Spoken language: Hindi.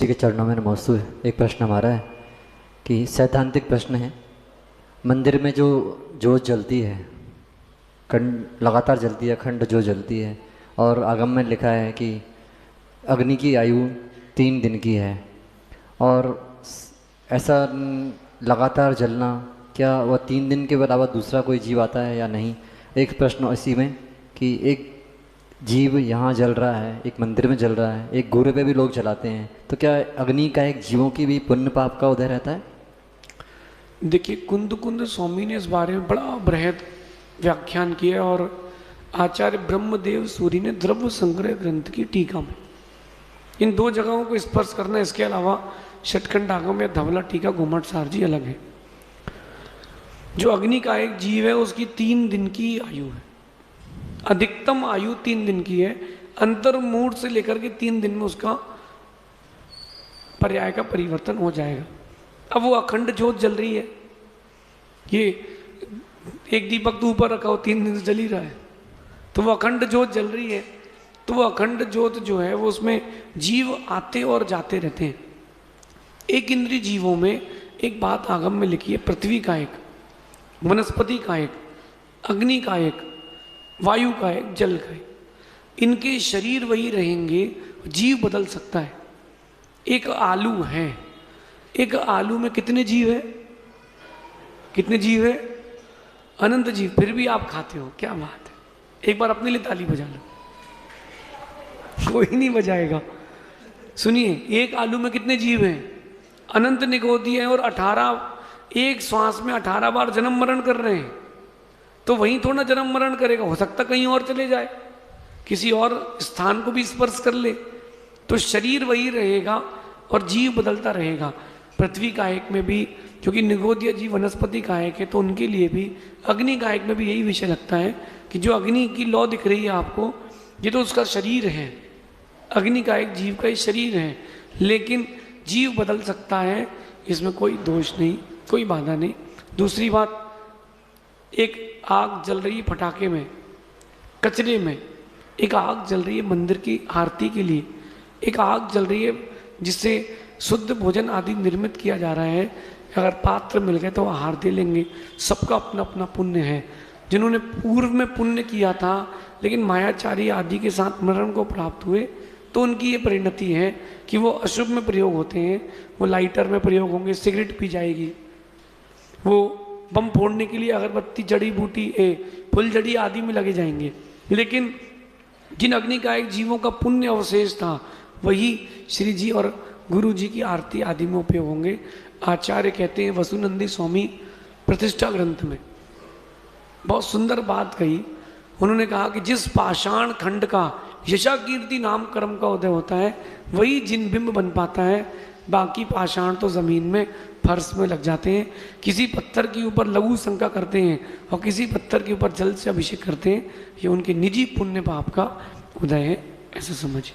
जी के चरणों में नमोस्तुते। एक प्रश्न हमारा है कि सैद्धांतिक प्रश्न है, मंदिर में जो जोत जलती है, खंड लगातार जलती है, अखंड जो जलती है, और आगम में लिखा है कि अग्नि की आयु 3 दिन की है, और ऐसा लगातार जलना, क्या वह 3 दिन के अलावा दूसरा कोई जीव आता है या नहीं? एक प्रश्न इसी में कि एक जीव यहाँ जल रहा है, एक मंदिर में जल रहा है, एक घोड़े पे भी लोग जलाते हैं, तो क्या अग्नि का एक जीवों की भी पुण्य पाप का उदय रहता है? देखिए, कुंद कुंद स्वामी ने इस बारे में बड़ा बृहद व्याख्यान किया और आचार्य ब्रह्मदेव सूरी ने द्रव्य संग्रह ग्रंथ की टीका में इन 2 जगहों को स्पर्श करना, इसके अलावा षटखंड आगम या धवला टीका घुमट सार जी अलग है। जो अग्नि का एक जीव है उसकी 3 दिन की आयु है, अधिकतम आयु 3 दिन की है। अंतर्मूढ़ से लेकर के 3 दिन में उसका पर्याय का परिवर्तन हो जाएगा। अब वो अखंड ज्योत जल रही है, ये एक दीपक तो ऊपर रखा हो 3 दिन से जल ही रहा है, तो वो अखंड ज्योत जल रही है। तो वो अखंड ज्योत जो है वो उसमें जीव आते और जाते रहते हैं। एक इंद्रिय जीवों में एक बात आगम में लिखी है, पृथ्वी का एक, वनस्पति का एक, अग्नि का एक, वायु का एक, जल का एक, इनके शरीर वही रहेंगे, जीव बदल सकता है। एक आलू है, एक आलू में कितने जीव है? कितने जीव है? अनंत जीव, फिर भी आप खाते हो, क्या बात है। एक बार अपने लिए ताली बजा लो। कोई नहीं बजाएगा। सुनिए, एक आलू में कितने जीव हैं? अनंत निगोदी है, और 18 एक श्वास में 18 बार जन्म मरण कर रहे हैं। तो वहीं थोड़ा जन्म मरण करेगा, हो सकता कहीं और चले जाए, किसी और स्थान को भी स्पर्श कर ले, तो शरीर वही रहेगा और जीव बदलता रहेगा। पृथ्वी कायक में भी, क्योंकि निगोदीय जीव वनस्पति कायक है, तो उनके लिए भी अग्नि कायक में भी यही विषय लगता है कि जो अग्नि की लौ दिख रही है आपको, ये तो उसका शरीर है, अग्नि का एक जीव का ही शरीर है, लेकिन जीव बदल सकता है, इसमें कोई दोष नहीं, कोई बाधा नहीं। दूसरी बात, एक आग जल रही है पटाखे में, कचरे में, एक आग जल रही है मंदिर की आरती के लिए, एक आग जल रही है जिससे शुद्ध भोजन आदि निर्मित किया जा रहा है। अगर पात्र मिल गए तो आहार दे लेंगे, सबका अपना अपना पुण्य है। जिन्होंने पूर्व में पुण्य किया था लेकिन मायाचारी आदि के साथ मरण को प्राप्त हुए, तो उनकी ये परिणति है कि वो अशुभ में प्रयोग होते हैं, वो लाइटर में प्रयोग होंगे, सिगरेट पी जाएगी, वो बम फोड़ने के लिए अगरबत्ती, जड़ी बूटी, फुलझड़ी आदि में लगे जाएंगे। लेकिन जिन अग्नि का एक जीवों का पुण्य अवशेष था, वही श्री जी और गुरु जी की आरती आदि में उपयोग होंगे। आचार्य कहते हैं, वसुनंदी स्वामी प्रतिष्ठा ग्रंथ में बहुत सुंदर बात कही। उन्होंने कहा कि जिस पाषाण खंड का यशा कीर्ति नाम कर्म का उदय होता है, वही जिन बिंब बन पाता है, बाकी पाषाण तो जमीन में फर्श में लग जाते हैं। किसी पत्थर के ऊपर लघु शंका करते हैं और किसी पत्थर के ऊपर जल से अभिषेक करते हैं, ये उनके निजी पुण्य पाप का उदय है, ऐसा समझिए।